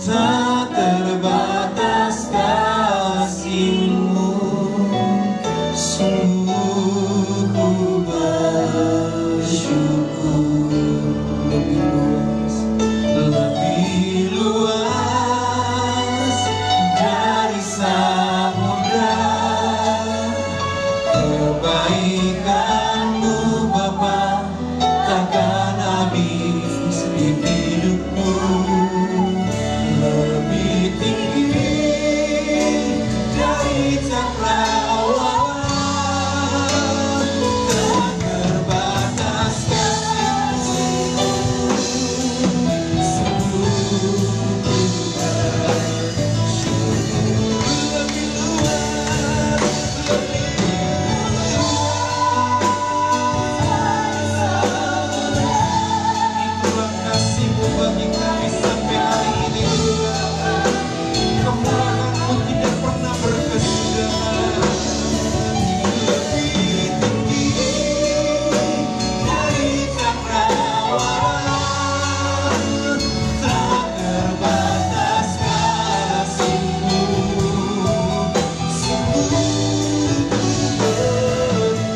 tak terbatas kasih-Mu. Sungguh ku bersyukur. Lebih luas dari samudra kebaikan-Mu Bapa, takkan habis di hidupku. Lebih tinggi dari cakrawala, tak terbatas kasih-Mu. Sungguh ku bersyukur. Lebih luas, lebih itulah kasih-Mu bagi kami sampai hari ini. Kemurahan-Mu tidak pernah berkesudahan. Lebih tinggi dari cakrawala, tak terbatas kasih-Mu. Sungguh ku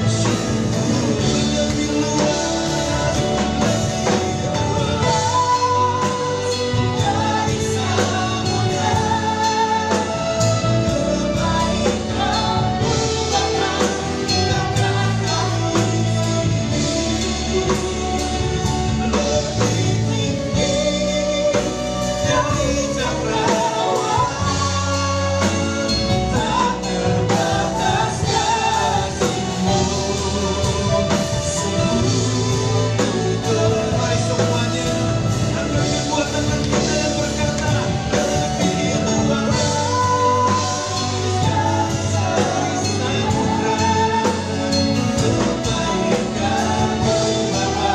bersyukur. Lebih luas dari samudra kebaikan-Mu Bapa, takkan lebih tinggi dari cakrawala, tak terbatas kasih-Mu. Mari semuanya angkat kedua tangan kita dan berkata, lebih luas dari samudra kebaikan-Mu Bapa.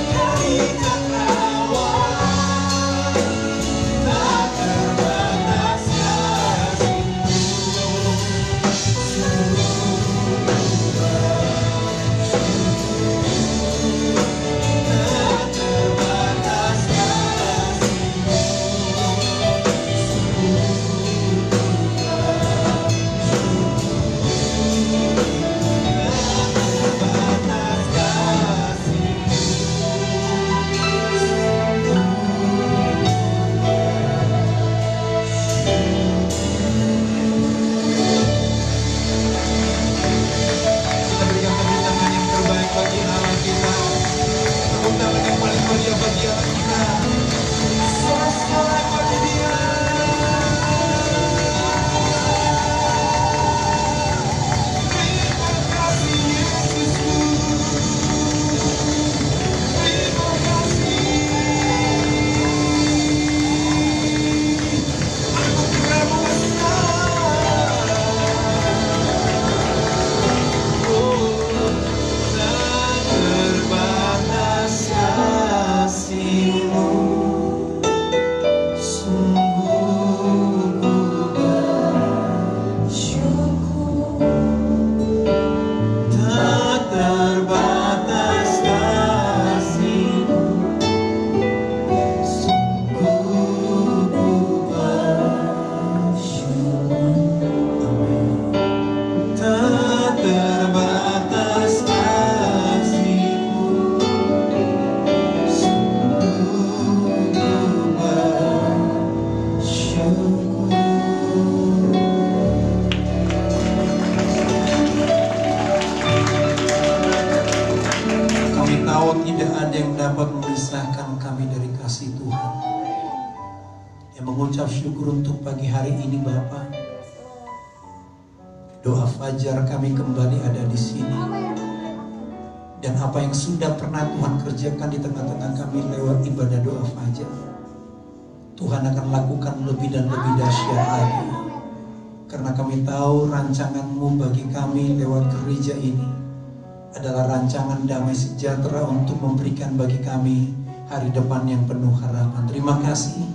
Dari cakrawala, tak terbatas kasih-Mu. Tak terbatas Kita berikan tepuk tangan yang terbaik bagi Allah kita. Tepuk tangan yang paling meriah bagi Allah kita. Sorak-sorai bagi Dia. Terima kasih Yesusku. Terima kasih. Anugerah-Mu besar. Tak terbatas kasih-Mu. Sungguh ku bersyukur. Tak terbatas kasih-Mu. Sungguh ku bersyukur. Amin. Tak terbatas kasih-Mu. Sungguh ku bersyukur. Kami tahu tidak ada yang dapat memisahkan kami dari kasih Tuhan. Yang mengucap syukur untuk pagi hari ini Bapa. Doa fajar kami kembali ada di sini. Dan apa yang sudah pernah Tuhan kerjakan di tengah-tengah kami lewat ibadah doa fajar, Tuhan akan lakukan lebih dan lebih dahsyat lagi. Karena kami tahu rancangan-Mu bagi kami lewat gereja ini adalah rancangan damai sejahtera untuk memberikan bagi kami hari depan yang penuh harapan. Terima kasih.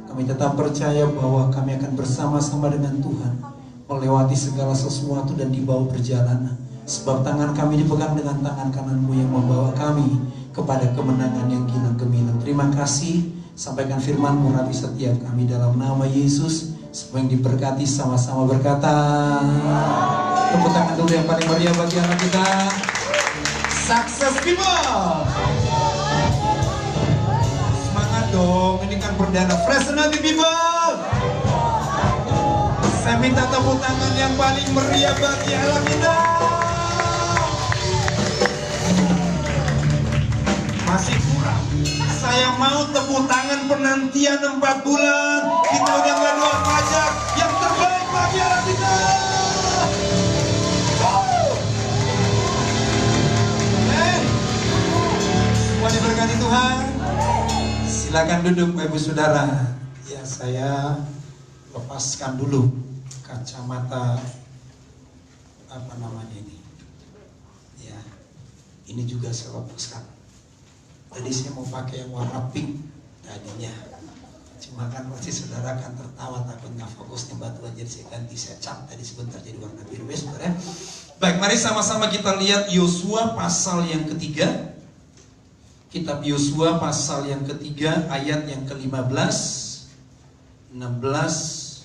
Kami tetap percaya bahwa kami akan bersama-sama dengan Tuhan melewati segala sesuatu dan dibawa perjalanan Sebab tangan kami dipegang dengan tangan kanan-Mu yang membawa kami kepada kemenangan yang gilang gemilang. Terima kasih. Sampaikan firman-Mu Rabi setiap kami dalam nama Yesus. Semua yang diberkati sama-sama berkata. Tepuk tangan dulu yang paling meriah bagi anak kita. Sukses people. Semangat dong, ini kan perdana Fresh Anointing people. Saya minta tepuk tangan yang paling meriah bagi anak kita. Masih kurang. Saya mau tepuk tangan penantian 4 bulan. Kita udah gak doa pajak. Yang terbaik bagi anak kita. Semua diberkati Tuhan. Silakan duduk Ibu Saudara. Ya, saya lepaskan dulu kacamata apa namanya ini. Ya, ini juga saya lepaskan. Tadi saya mau pakai yang warna pink tadinya, cuma kan pasti saudara akan tertawa takut nggak fokusnya batuan, jadi saya ganti, saya cat tadi sebentar jadi warna biru ya saudara. Baik, mari sama-sama kita lihat Yosua pasal yang ketiga. Kitab Yosua pasal yang ketiga ayat yang ke-15, 16,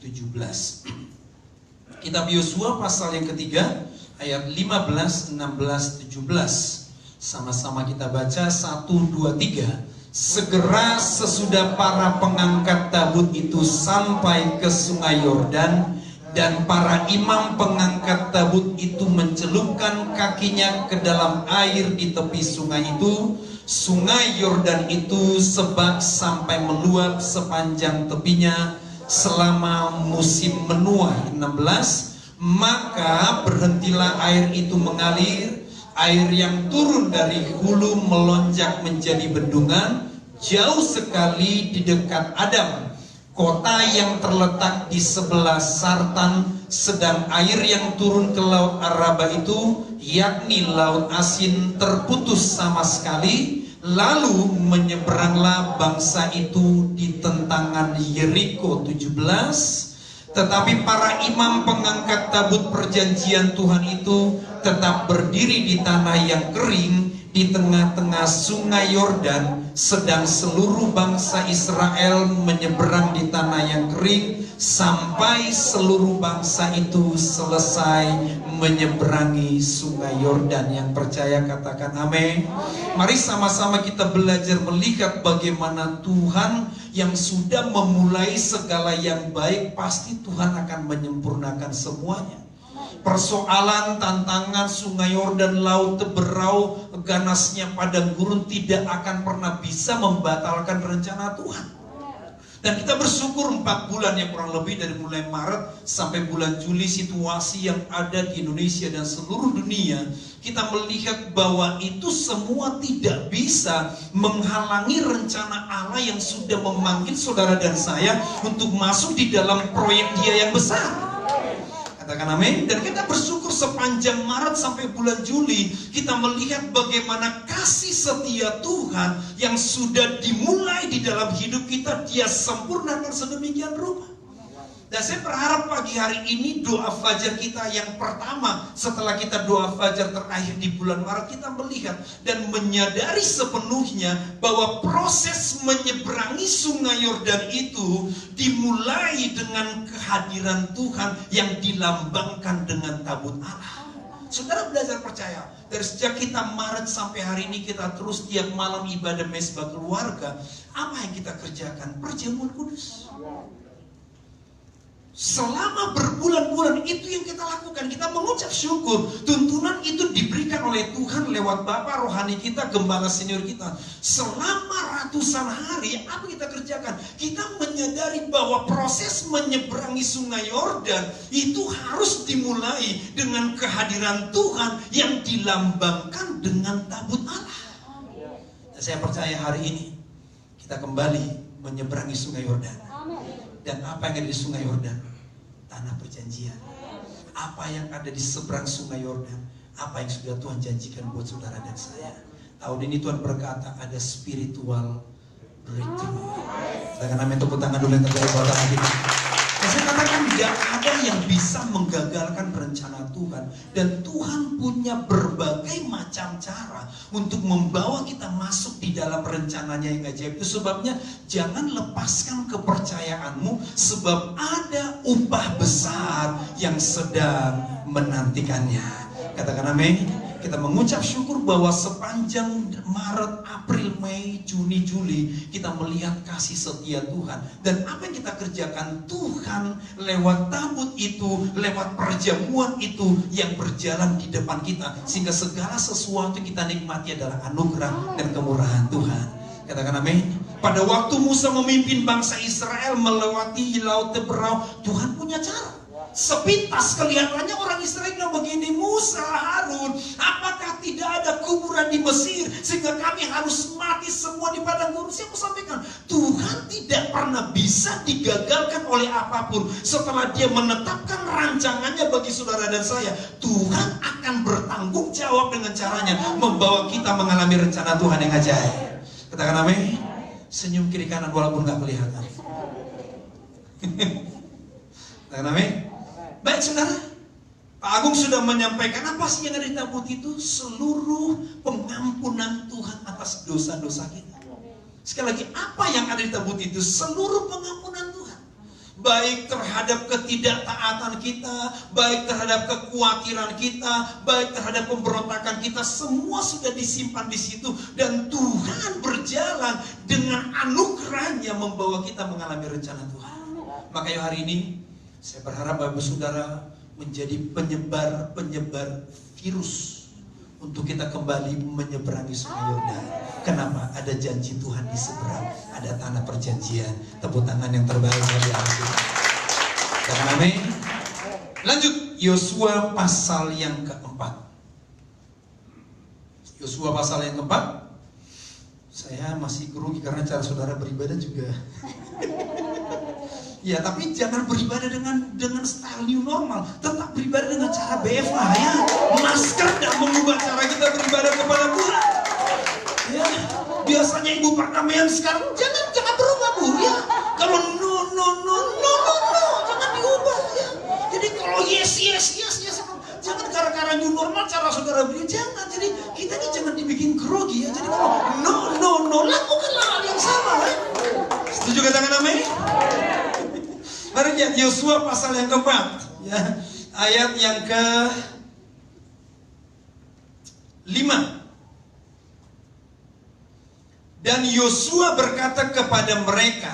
17. Kitab Yosua pasal yang ketiga ayat 15, 16, 17. Sama-sama kita baca 1, 2, 3. Segera sesudah para pengangkat tabut itu sampai ke sungai Yordan, dan para imam pengangkat tabut itu mencelupkan kakinya ke dalam air di tepi sungai itu. Sungai Yordan itu sebab sampai meluap sepanjang tepinya selama musim menuai. 16. Maka berhentilah air itu mengalir. Air yang turun dari hulu melonjak menjadi bendungan jauh sekali di dekat Adam, kota yang terletak di sebelah Sartan. Sedang air yang turun ke laut Araba itu, yakni laut asin, terputus sama sekali. Lalu menyeberanglah bangsa itu di tentangan Yeriko. 17. Tetapi para imam pengangkat tabut perjanjian Tuhan itu tetap berdiri di tanah yang kering di tengah-tengah sungai Yordan, sedang seluruh bangsa Israel menyeberang di tanah yang kering sampai seluruh bangsa itu selesai menyeberangi sungai Yordan. Yang percaya katakan amin. Mari sama-sama kita belajar melihat bagaimana Tuhan yang sudah memulai segala yang baik, pasti Tuhan akan menyempurnakan semuanya. Persoalan, tantangan sungai Yordan, laut berau, ganasnya padang gurun tidak akan pernah bisa membatalkan rencana Tuhan. Dan kita bersyukur 4 bulan yang kurang lebih dari mulai Maret sampai bulan Juli, situasi yang ada di Indonesia dan seluruh dunia, kita melihat bahwa itu semua tidak bisa menghalangi rencana Allah yang sudah memanggil saudara dan saya untuk masuk di dalam proyek Dia yang besar. Katakan amin. Dan kita bersyukur sepanjang Maret sampai bulan Juli kita melihat bagaimana kasih setia Tuhan yang sudah dimulai di dalam hidup kita, Dia sempurnakan sedemikian rupa. Dan saya berharap pagi hari ini doa fajar kita yang pertama setelah kita doa fajar terakhir di bulan Maret, kita melihat dan menyadari sepenuhnya bahwa proses menyeberangi sungai Yordan itu dimulai dengan kehadiran Tuhan yang dilambangkan dengan tabut Allah. Saudara belajar percaya, dari sejak kita Maret sampai hari ini kita terus tiap malam ibadah mesbah keluarga. Apa yang kita kerjakan? Perjamuan kudus. Selama berbulan-bulan itu yang kita lakukan. Kita mengucap syukur. Tuntunan itu diberikan oleh Tuhan lewat Bapa rohani kita, gembala senior kita. Selama ratusan hari, apa kita kerjakan? Kita menyadari bahwa proses menyeberangi sungai Yordan itu harus dimulai dengan kehadiran Tuhan yang dilambangkan dengan tabut Allah. Dan saya percaya hari ini kita kembali menyeberangi sungai Yordan. Dan apa yang ada di sungai Yordan? Tanah perjanjian. Apa yang ada di seberang sungai Yordan? Apa yang sudah Tuhan janjikan buat saudara dan saya? Tahun ini Tuhan berkata ada spiritual breakthrough. Saya akan amin, tepuk tangan dulu yang terbaik buat kita. Saya katakan Tidak ada yang bisa menggagalkan rencana Tuhan. Dan Tuhan punya berbagai macam cara untuk membawa kita masuk di dalam rencananya yang ajaib. Itu sebabnya jangan lepaskan kepercayaanmu, sebab ada upah besar yang sedang menantikannya. Katakan amin. Kita mengucap syukur bahwa sepanjang Maret, April, Mei, Juni, Juli kita melihat kasih setia Tuhan. Dan apa yang kita kerjakan, Tuhan lewat tabut itu, lewat perjamuan itu yang berjalan di depan kita. Sehingga segala sesuatu yang kita nikmati adalah anugerah dan kemurahan Tuhan. Katakan amin. Pada waktu Musa memimpin bangsa Israel melewati Laut Teberau, Tuhan punya cara. Sepintas kelihatannya orang Israel bilang begini, Musa, Harun, apakah tidak ada kuburan di Mesir sehingga kami harus mati semua di padang gurun? Saya mau sampaikan, Tuhan tidak pernah bisa digagalkan oleh apapun. Setelah dia menetapkan rancangannya bagi saudara dan saya, Tuhan akan bertanggung jawab dengan caranya membawa kita mengalami rencana Tuhan yang ajaib. Katakan amin. Senyum kiri kanan walaupun gak kelihatan. Katakan amin. Baik saudara, Pak Agung sudah menyampaikan apa sih yang ada di tabut itu? Seluruh pengampunan Tuhan atas dosa-dosa kita. Sekali lagi, apa yang ada di tabut itu? Seluruh pengampunan Tuhan. Baik terhadap ketidaktaatan kita, baik terhadap kekhawatiran kita, baik terhadap pemberontakan kita, semua sudah disimpan di situ. Dan Tuhan berjalan dengan anugerahnya membawa kita mengalami rencana Tuhan. Makanya hari ini saya berharap Bapak Saudara menjadi penyebar virus untuk kita kembali menyeberangi Sungai Yordan. Kenapa? Ada janji Tuhan di seberang, ada tanah perjanjian. Tepuk tangan yang terbaik bagi kita. Karena amin. Lanjut, Yosua pasal yang keempat. Yosua pasal yang keempat. Saya masih grogi karena cara saudara beribadah juga. Ya, tapi jangan beribadah dengan style new normal. Tetap beribadah dengan cara BFA ya. Masker dan mengubah cara kita beribadah kepada Tuhan. Ya, biasanya ibu perdamaian sekarang jangan berubah Bu ya. Kalau no, jangan diubah ya. Jadi kalau yes, jangan gara-gara new normal cara saudara beri, jangan. Jadi kita ini jangan dibikin grogi ya. Jadi kalau no, lakukanlah hal yang sama ya. Setuju katakan amin? Mari lihat Yosua pasal yang keempat ya, ayat yang ke-5. Dan Yosua berkata kepada mereka,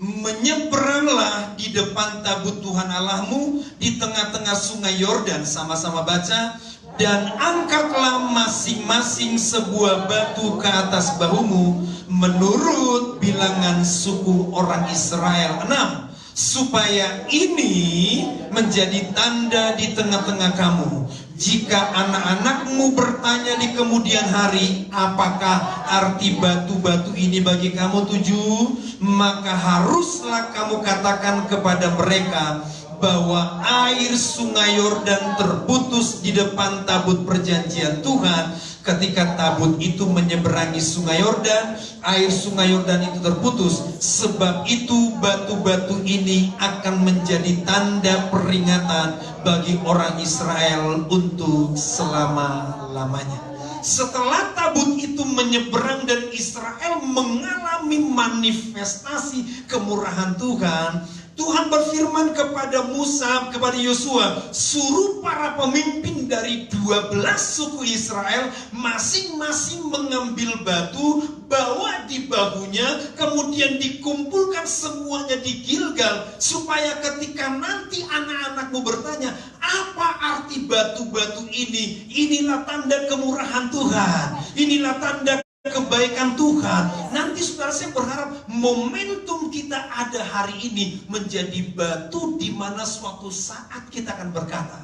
menyeberanglah di depan tabut Tuhan Allahmu di tengah-tengah Sungai Yordan. Sama-sama baca. Dan angkatlah masing-masing sebuah batu ke atas bahumu menurut bilangan suku orang Israel 6. Supaya ini menjadi tanda di tengah-tengah kamu. Jika anak-anakmu bertanya di kemudian hari, apakah arti batu-batu ini bagi kamu 7? Maka haruslah kamu katakan kepada mereka bahwa air Sungai Yordan terputus di depan tabut perjanjian Tuhan. Ketika tabut itu menyeberangi Sungai Yordan, air Sungai Yordan itu terputus. Sebab itu batu-batu ini akan menjadi tanda peringatan bagi orang Israel untuk selama-lamanya. Setelah tabut itu menyeberang dan Israel mengalami manifestasi kemurahan Tuhan, Tuhan berfirman kepada Musa, kepada Yosua, suruh para pemimpin dari 12 suku Israel masing-masing mengambil batu, bawa di bahunya, kemudian dikumpulkan semuanya di Gilgal, supaya ketika nanti anak-anakmu bertanya, apa arti batu-batu ini? Inilah tanda kemurahan Tuhan, inilah tanda kebaikan Tuhan. Nanti saudara, saya berharap momentum kita ada hari ini menjadi batu di mana suatu saat kita akan berkata,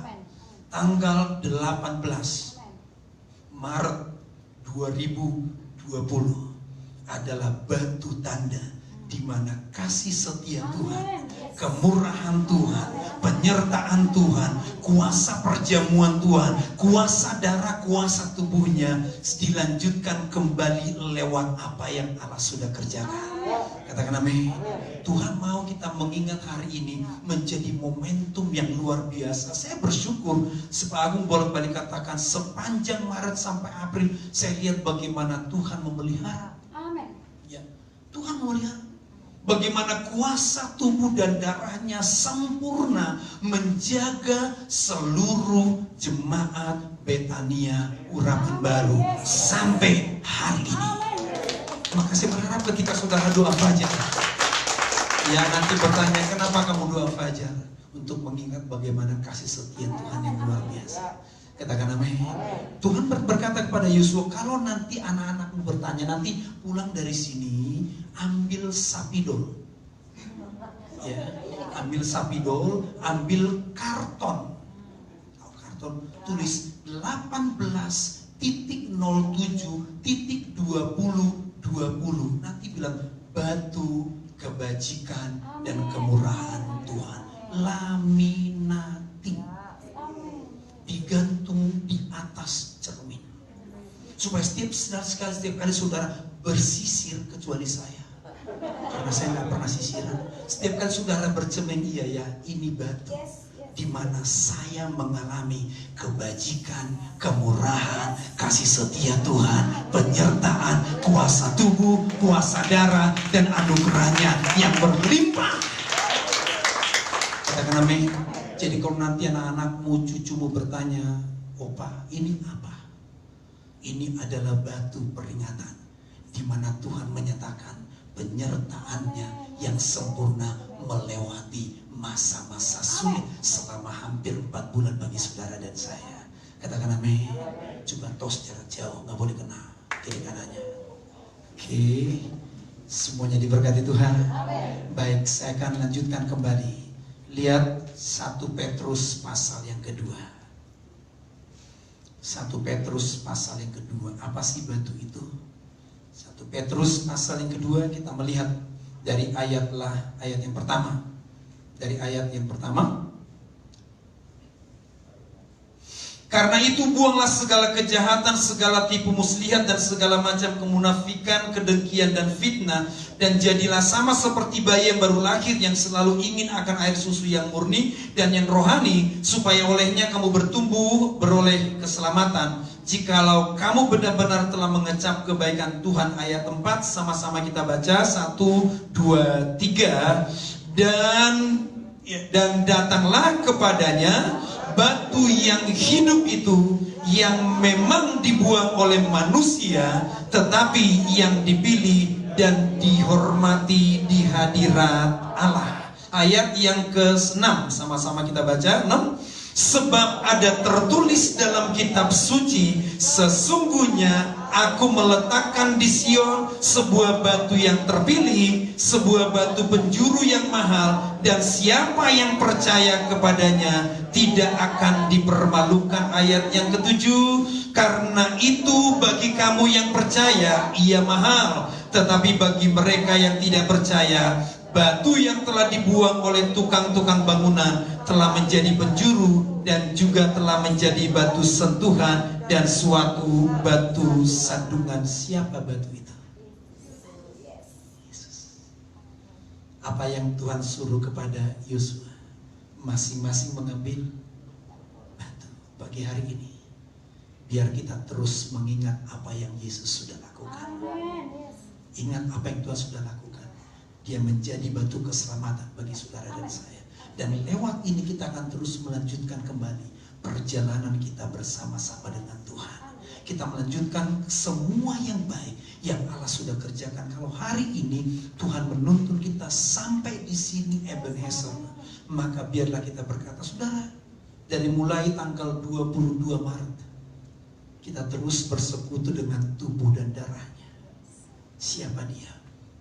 tanggal 18 Maret 2020 adalah batu tanda di mana kasih setia Tuhan, kemurahan Tuhan, penyertaan Tuhan, kuasa perjamuan Tuhan, kuasa darah, kuasa tubuhnya dilanjutkan kembali lewat apa yang Allah sudah kerjakan. Katakan amin. Tuhan mau kita mengingat hari ini menjadi momentum yang luar biasa. Saya bersyukur, Pak Agung bolak-balik katakan, sepanjang Maret sampai April saya lihat bagaimana Tuhan memelihara. Amin. Ya, Tuhan memelihara. Bagaimana kuasa tubuh dan darahnya sempurna menjaga seluruh jemaat Betania Urapan Baru sampai hari ini. Maka saya berharap ketika saudara doa fajar, ya nanti bertanya, kenapa kamu doa fajar? Untuk mengingat bagaimana kasih setia Tuhan yang luar biasa. Katakan amin. Tuhan berkata kepada Yosua, kalau nanti anak-anakmu bertanya, nanti pulang dari sini ambil sapidol. Ya, ambil sapidol, ambil karton. Tahu karton? Tulis 18.07.2020. Nanti bilang batu kebajikan dan kemurahan Tuhan. Laminating. Digantung di atas cermin. Supaya setiap kali saudara bersisir, kecuali saya, karena saya nggak pernah sisiran. Setiap kali saudara bercermin, iya ya, ini batu di mana saya mengalami kebajikan, kemurahan, kasih setia Tuhan, penyertaan, kuasa tubuh, kuasa darah, dan anugerahnya yang berlimpah. Katakan amin. Jadi kalau nanti anak-anakmu, cucumu bertanya, Opa, ini apa? Ini adalah batu peringatan, di mana Tuhan menyatakan penyertaannya yang sempurna melewati masa-masa sulit selama hampir 4 bulan bagi saudara dan saya. Katakan amin. Coba tos jarak jauh, nggak boleh kena kiri kanannya. Oke, semuanya diberkati Tuhan. Baik, saya akan lanjutkan kembali. Lihat 1 Petrus pasal yang kedua. 1 Petrus pasal yang kedua. Apa sih batu itu? 1 Petrus pasal yang kedua, kita melihat dari ayat yang pertama. Dari ayat yang pertama. Karena itu buanglah segala kejahatan, segala tipu muslihat dan segala macam kemunafikan, kedengkian dan fitnah, dan jadilah sama seperti bayi yang baru lahir yang selalu ingin akan air susu yang murni dan yang rohani, supaya olehnya kamu bertumbuh beroleh keselamatan. Jikalau kamu benar-benar telah mengecap kebaikan Tuhan. Ayat 4 sama-sama kita baca, 1, 2, 3. Dan datanglah kepadanya batu yang hidup itu, yang memang dibuang oleh manusia, tetapi yang dipilih dan dihormati di hadirat Allah. Ayat yang ke-6 sama-sama kita baca, 6. Sebab ada tertulis dalam kitab suci, sesungguhnya aku meletakkan di Sion sebuah batu yang terpilih, sebuah batu penjuru yang mahal, dan siapa yang percaya kepadanya tidak akan dipermalukan. Ayat yang ke-7. Karena itu bagi kamu yang percaya ia mahal, tetapi bagi mereka yang tidak percaya, batu yang telah dibuang oleh tukang-tukang bangunan telah menjadi penjuru dan juga telah menjadi batu sentuhan dan suatu batu sandungan. Siapa batu itu? Yesus. Apa yang Tuhan suruh kepada Yosua? Masing-masing mengambil batu bagi hari ini. Biar kita terus mengingat apa yang Yesus sudah lakukan. Ingat apa yang Tuhan sudah lakukan. Dia menjadi batu keselamatan bagi saudara dan saya. Dan lewat ini kita akan terus melanjutkan kembali perjalanan kita bersama-sama dengan Tuhan. Kita melanjutkan semua yang baik yang Allah sudah kerjakan. Kalau hari ini Tuhan menuntun kita sampai di sini Ebenezer, maka biarlah kita berkata, saudara, dari mulai tanggal 22 Maret kita terus bersekutu dengan tubuh dan darahnya. Siapa dia?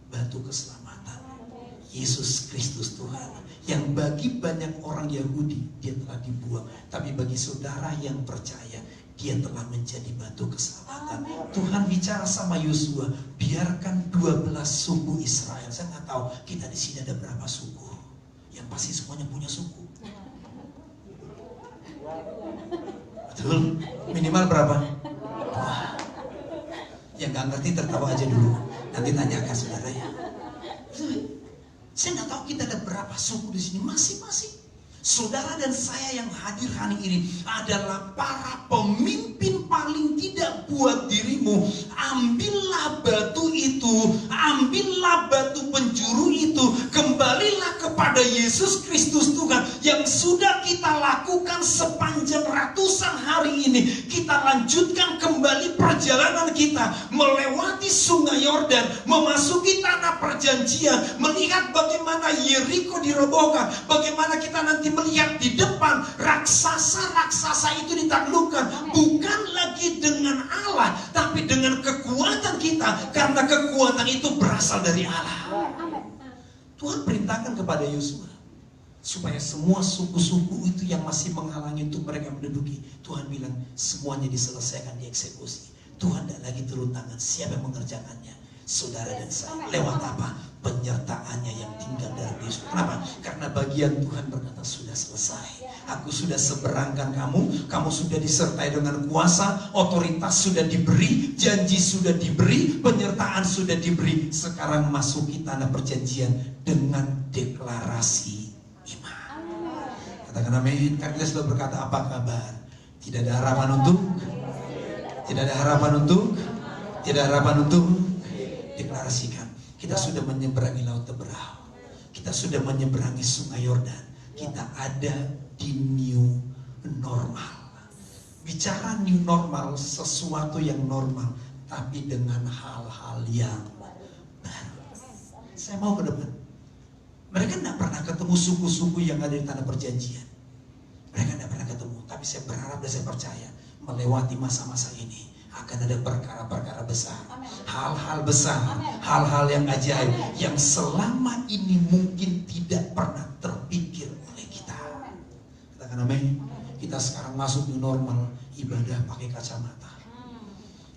Batu keselamatan, Yesus Kristus Tuhan, yang bagi banyak orang Yahudi dia telah dibuang, tapi bagi saudara yang percaya dia telah menjadi batu keselamatan. Tuhan bicara sama Yosua, biarkan 12 suku Israel. Saya nggak tahu kita di sini ada berapa suku, yang pasti semuanya punya suku. Betul? Minimal berapa? Wah. Yang nggak ngerti tertawa aja dulu, nanti tanyakan saudara ya. Saya nggak tahu kita ada berapa suku di sini, masing-masing. Saudara dan saya yang hadir hari ini adalah para pemimpin paling tidak buat dirimu. Ambillah batu itu, ambillah batu penjuru itu, kembalilah kepada Yesus Kristus Tuhan yang sudah kita lakukan sepanjang ratusan hari ini. Kita lanjutkan kembali perjalanan kita melewati sungai Yordan, memasuki tanah perjanjian, melihat bagaimana Yeriko dirobohkan, bagaimana kita nanti melihat di depan raksasa-raksasa itu ditaklukkan, bukan lagi dengan Allah tapi dengan kekuatan kita, karena kekuatan itu berasal dari Allah. Tuhan perintahkan kepada Yosua supaya semua suku-suku itu yang masih menghalangi untuk mereka menduduki, Tuhan bilang semuanya diselesaikan, dieksekusi. Tuhan tidak lagi turun tangan, siapa yang mengerjakannya? Saudara dan saya. Lewat apa? Penyertaannya yang tinggal dari Yesus. Kenapa? Karena bagian Tuhan berkata sudah selesai. Aku sudah seberangkan kamu, kamu sudah disertai dengan kuasa, otoritas sudah diberi, janji sudah diberi, penyertaan sudah diberi. Sekarang masuki tanah perjanjian dengan deklarasi iman. Katakan amin. Karena kita selalu berkata apa kabar? Tidak ada harapan untuk, tidak ada harapan untuk, tidak ada harapan untuk. Deklarasikan, kita sudah menyeberangi laut Teberau, kita sudah menyeberangi sungai Yordan, kita ada di new normal. Bicara new normal, sesuatu yang normal tapi dengan hal-hal yang baru. Saya mau ke depan. Mereka tidak pernah ketemu suku-suku yang ada di tanah perjanjian, mereka tidak pernah ketemu. Tapi saya berharap dan saya percaya melewati masa-masa ini akan ada perkara-perkara besar, hal-hal besar, hal-hal yang ajaib yang selama ini mungkin tidak pernah terpikir oleh kita. Katakan amin. Kita sekarang masuk di normal, ibadah pakai kacamata.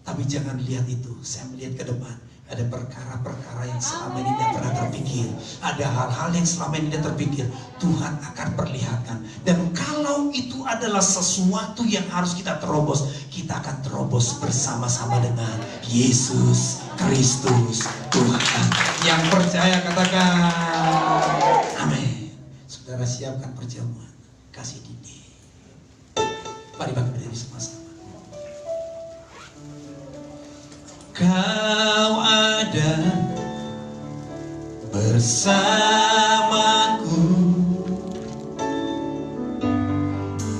Tapi jangan lihat itu, saya melihat ke depan. Ada perkara-perkara yang selama ini tidak pernah terpikir. Ada hal-hal yang selama ini tidak terpikir. Tuhan akan perlihatkan. Dan kalau itu adalah sesuatu yang harus kita terobos, kita akan terobos bersama-sama dengan Yesus Kristus Tuhan. Yang percaya katakan amin. Saudara siapkan perjamuan kasih dini. Mari bangkit berdiri sama-sama. Kau ada bersamaku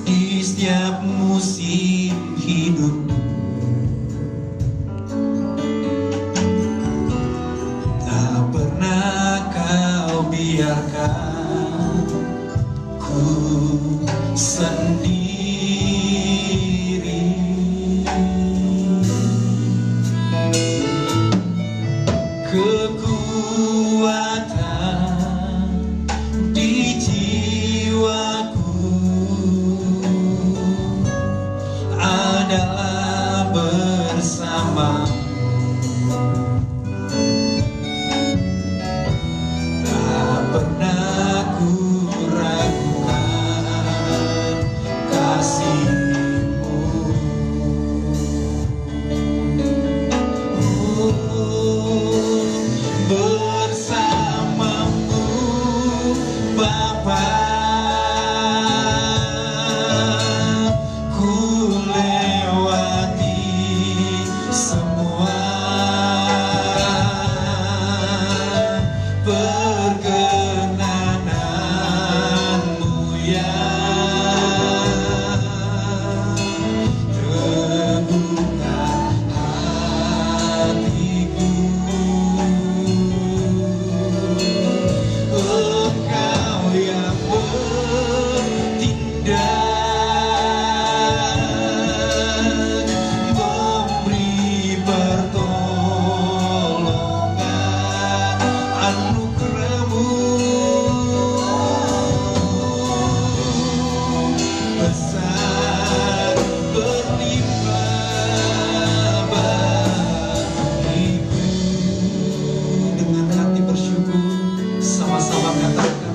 di setiap musim hidup. Tak pernah kau biarkan ku sendiri. Kekuatan di jiwaku adalah bersamamu. Tak pernah ku ragukan kasih-Mu. Bersamamu Bapa, ku lewati semua perkenanan-Mu yang terbuka hatiku. Engkau yang bertindak, memberi pertolongan, anugerah-Mu besar berlimpah bagiku. Dengan hati bersyukur sama-sama katakan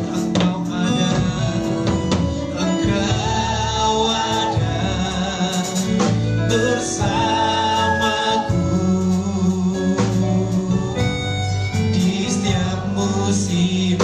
Engkau ada bersamaku di setiap musim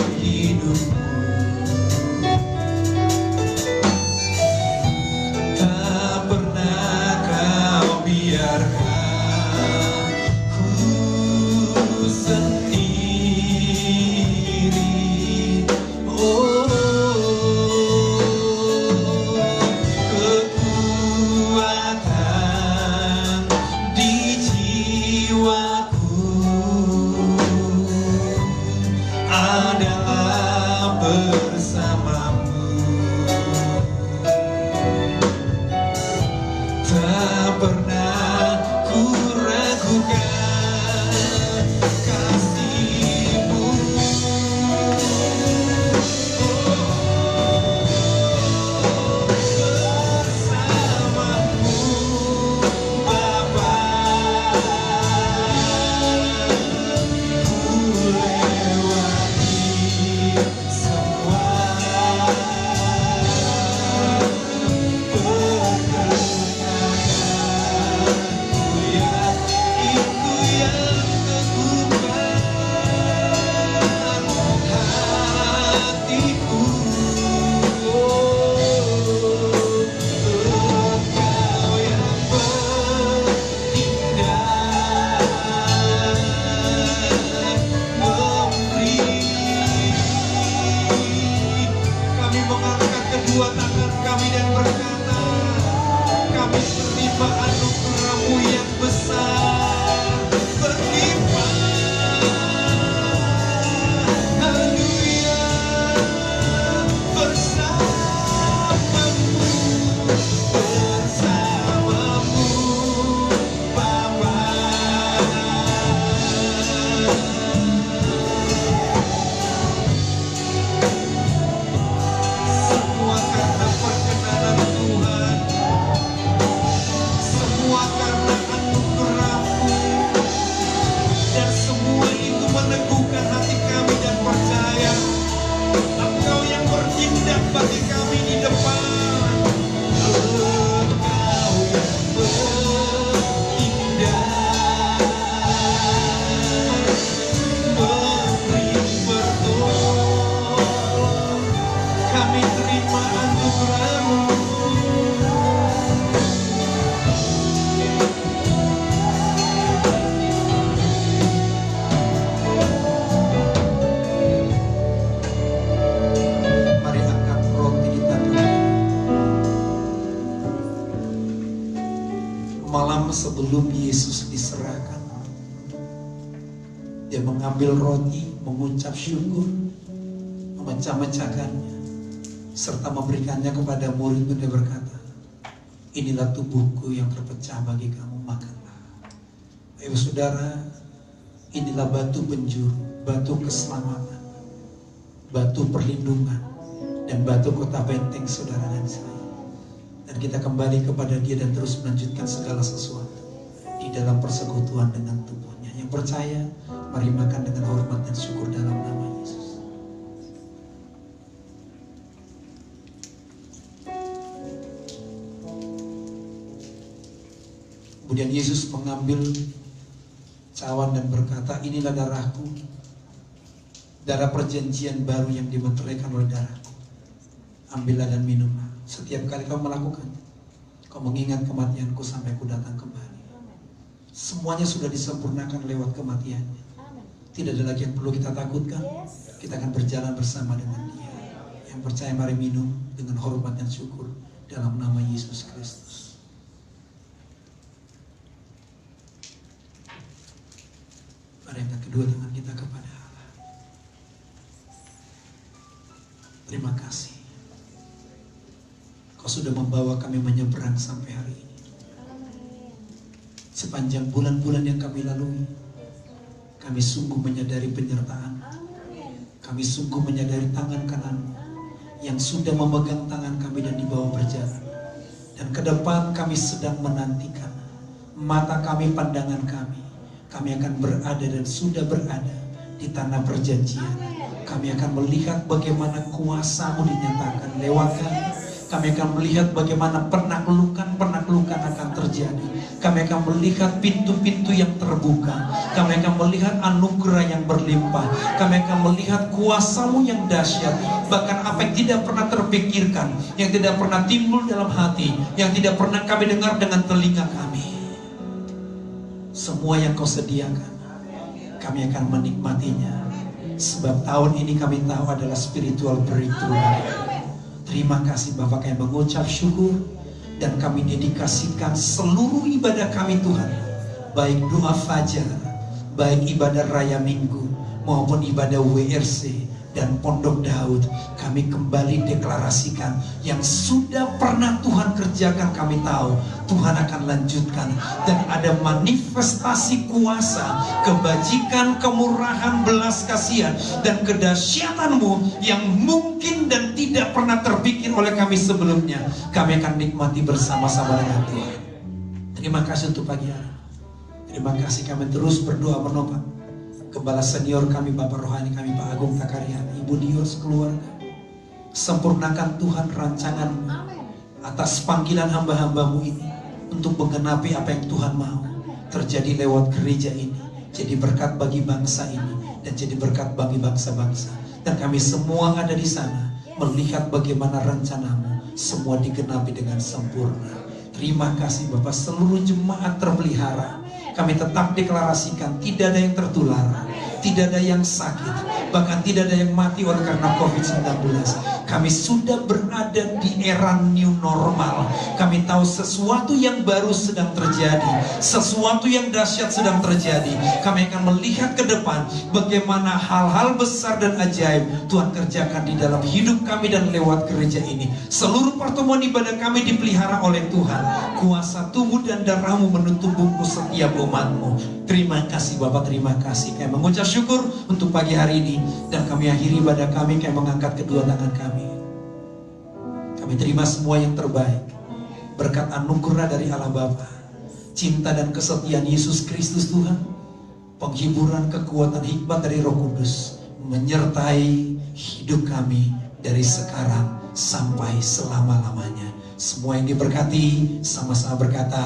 pernah ku ragukan kasih-Mu. Bersama-Mu Bapa, ku lewati semua kedua tangan kami dan berkata, kami menerima anugerah-Mu yang besar berlimpah. Haleluya. Bersama-Mu, bersama-Mu Bapa. Semua karena perkenanan Tuhan, semua karena anugerah-Mu, dan semua itu meneguhkan hati kami dan percaya Engkau yang bertindak bagi kami di depan. Engkau yang bertindak, memberi pertolongan. Kami terima anugerah-Mu. Mari angkat roti di tangan. Malam sebelum Yesus diserahkan, Dia mengambil roti, mengucap syukur, memecah-mecahkannya, serta memberikannya kepada murid. Dia berkata, inilah tubuhku yang terpecah bagi kamu, makanlah. Ayo saudara, inilah batu penjuru, batu keselamatan, batu perlindungan, dan batu kota benteng saudara dan saya. Dan kita kembali kepada Dia dan terus melanjutkan segala sesuatu di dalam persekutuan dengan tubuhnya. Yang percaya, mari makan dengan hormat dan syukur dalam nama Yesus. Kemudian Yesus mengambil cawan dan berkata, inilah darahku, darah perjanjian baru yang dimeteraikan oleh darahku. Ambillah dan minumlah. Setiap kali kau melakukannya, kau mengingat kematianku sampai ku datang kembali. Semuanya sudah disempurnakan lewat kematiannya. Tidak ada lagi yang perlu kita takutkan. Kita akan berjalan bersama dengan Dia. Yang percaya mari minum dengan hormat dan syukur dalam nama Yesus Kristus. Mari angkat kedua tangan kita kepada Allah. Terima kasih. Kau sudah membawa kami menyeberang sampai hari ini. Sepanjang bulan-bulan yang kami lalui, kami sungguh menyadari penyertaan. Kami sungguh menyadari tangan kanan-Mu yang sudah memegang tangan kami dan dibawa berjalan. Dan ke depan kami sedang menantikan. Mata kami, pandangan kami. Kami akan berada dan sudah berada di tanah perjanjian. Kami akan melihat bagaimana kuasa-Mu dinyatakan lewat kami. Kami akan melihat bagaimana penaklukan akan terjadi. Kami akan melihat pintu-pintu yang terbuka. Kami akan melihat anugerah yang berlimpah. Kami akan melihat kuasa-Mu yang dahsyat. Bahkan apa yang tidak pernah terpikirkan, yang tidak pernah timbul dalam hati, yang tidak pernah kami dengar dengan telinga kami. Semua yang Kau sediakan, kami akan menikmatinya. Sebab tahun ini kami tahu adalah spiritual breakthrough. Terima kasih Bapak, kami mengucap syukur dan kami dedikasikan seluruh ibadah kami Tuhan, baik doa fajar, baik ibadah raya minggu maupun ibadah WRC dan Pondok Daud, kami kembali deklarasikan yang sudah pernah Tuhan kerjakan, kami tahu Tuhan akan lanjutkan, dan ada manifestasi kuasa, kebajikan, kemurahan, belas kasihan, dan kedahsyatanmu yang mungkin dan tidak pernah terpikir oleh kami sebelumnya. Kami akan nikmati bersama-sama dengan Tuhan. Terima kasih untuk pagi hari. Terima kasih, kami terus berdoa menopang Gembala senior kami, Bapak Rohani kami, Pak Agung Takarian, Ibu Dior sekeluarga. Sempurnakan Tuhan rancangan atas panggilan hamba-hambamu ini untuk menggenapi apa yang Tuhan mau terjadi lewat gereja ini. Jadi berkat bagi bangsa ini dan jadi berkat bagi bangsa-bangsa. Dan kami semua ada di sana melihat bagaimana rencanamu semua digenapi dengan sempurna. Terima kasih Bapak, seluruh jemaat terpelihara. Kami tetap deklarasikan tidak ada yang tertular, tidak ada yang sakit, bahkan tidak ada yang mati oleh karena COVID-19. Kami sudah berada di era new normal. Kami tahu sesuatu yang baru sedang terjadi, sesuatu yang dahsyat sedang terjadi. Kami akan melihat ke depan bagaimana hal-hal besar dan ajaib Tuhan kerjakan di dalam hidup kami dan lewat gereja ini. Seluruh pertemuan ibadah kami dipelihara oleh Tuhan. Kuasa tubuh dan darahmu menutup bungkus setiap umatmu. Terima kasih Bapak, terima kasih. Kami mengucap syukur untuk pagi hari ini, dan kami akhiri ibadah kami, kami mengangkat kedua tangan kami. Kami terima semua yang terbaik, berkat anugerah dari Allah Bapa, cinta dan kesetiaan Yesus Kristus Tuhan, penghiburan, kekuatan, hikmat dari Roh Kudus menyertai hidup kami dari sekarang sampai selama-lamanya. Semua yang diberkati sama-sama berkata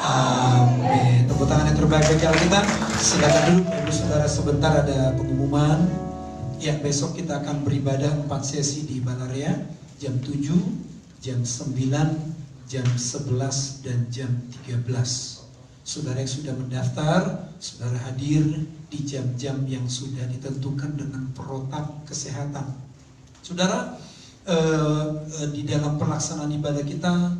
amin. Tepuk tangan yang terbaik bagi Allah kita. Silakan duduk Ibu Saudara, sebentar ada pengumuman. Ya, besok kita akan beribadah 4 sesi di Balarea, jam 7, jam 9, jam 11, dan jam 13. Saudara yang sudah mendaftar, saudara hadir di jam-jam yang sudah ditentukan dengan protap kesehatan. Saudara, di dalam pelaksanaan ibadah kita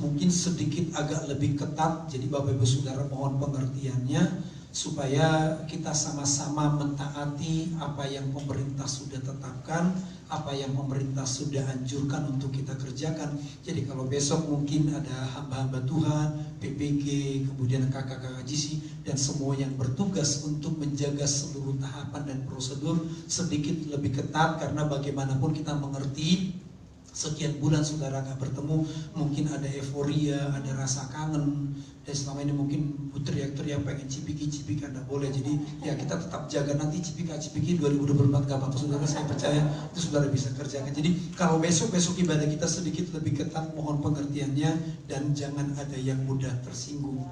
mungkin sedikit agak lebih ketat, jadi Bapak Ibu Saudara mohon pengertiannya supaya kita sama-sama mentaati apa yang pemerintah sudah tetapkan, apa yang pemerintah sudah anjurkan untuk kita kerjakan. Jadi kalau besok mungkin ada hamba-hamba Tuhan, PPG, kemudian kakak-kakak GC, dan semua yang bertugas untuk menjaga seluruh tahapan dan prosedur sedikit lebih ketat, karena bagaimanapun kita mengerti sekian bulan saudara gak bertemu, mungkin ada euforia, ada rasa kangen, dan selama ini mungkin teriak-teriak pengen cipiki-cipiki, anda boleh. Jadi ya kita tetap jaga, nanti cipika-cipiki 2024 gak apa-apa saudara, saya percaya itu saudara bisa kerjakan. Jadi kalau besok ibadah kita sedikit lebih ketat, mohon pengertiannya, dan jangan ada yang mudah tersinggung.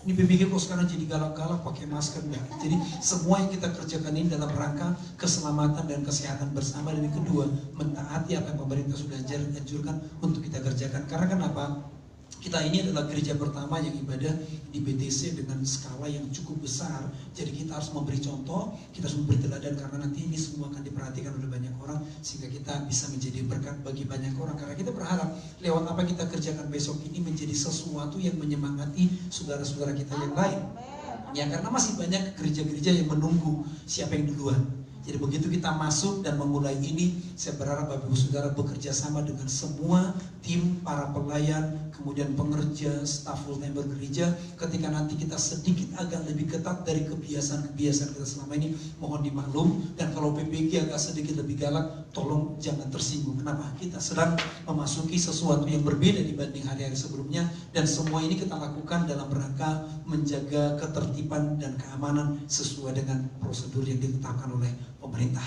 Ini PPG kok sekarang jadi galak-galak pakai masker, ya. Jadi semua yang kita kerjakan ini dalam rangka keselamatan dan kesehatan bersama, dan yang kedua mentaati apa yang pemerintah sudah anjurkan untuk kita kerjakan. Karena kenapa? Kita ini adalah gereja pertama yang ibadah di BTC dengan skala yang cukup besar. Jadi kita harus memberi contoh, kita harus memberi teladan, karena nanti ini semua akan diperhatikan oleh banyak orang, sehingga kita bisa menjadi berkat bagi banyak orang. Karena kita berharap lewat apa kita kerjakan besok ini menjadi sesuatu yang menyemangati saudara-saudara kita yang lain. Ya, karena masih banyak gereja-gereja yang menunggu siapa yang duluan. Jadi begitu kita masuk dan memulai ini, saya berharap Bapak Ibu Saudara bekerja sama dengan semua tim, para pelayan, kemudian pengerja, staf full time gereja. Ketika nanti kita sedikit agak lebih ketat dari kebiasaan-kebiasaan kita selama ini, mohon dimaklum. Dan kalau PPG agak sedikit lebih galak, tolong jangan tersinggung. Kenapa? Kita sedang memasuki sesuatu yang berbeda dibanding hari-hari sebelumnya, dan semua ini kita lakukan dalam rangka menjaga ketertiban dan keamanan sesuai dengan prosedur yang ditetapkan oleh pemerintah.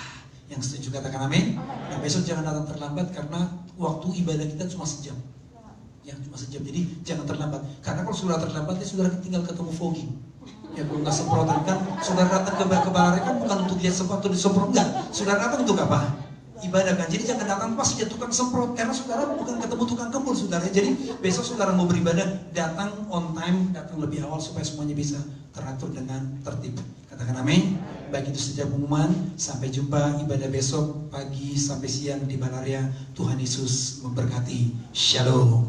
Yang setuju katakan amin. Nah, besok jangan datang terlambat, karena waktu ibadah kita cuma sejam. Yang cuma sejam, jadi jangan terlambat. Karena kalau sudah terlambat, ya saudara tinggal ketemu fogging. Ya kalau nggak semprotan kan, saudara datang ke Balarea kan bukan untuk lihat sepatu disemprot, enggak. Saudara datang untuk apa? Ibadah kan. Jadi jangan datang pas ya tukang semprot, karena saudara bukan ketemu tukang kebun saudara. Jadi besok saudara mau beribadah, datang on time, datang lebih awal supaya semuanya bisa teratur dengan tertib. Katakan amin. Baik, itu saja pengumuman. Sampai jumpa ibadah besok pagi sampai siang di Balarea. Tuhan Yesus memberkati. Shalom.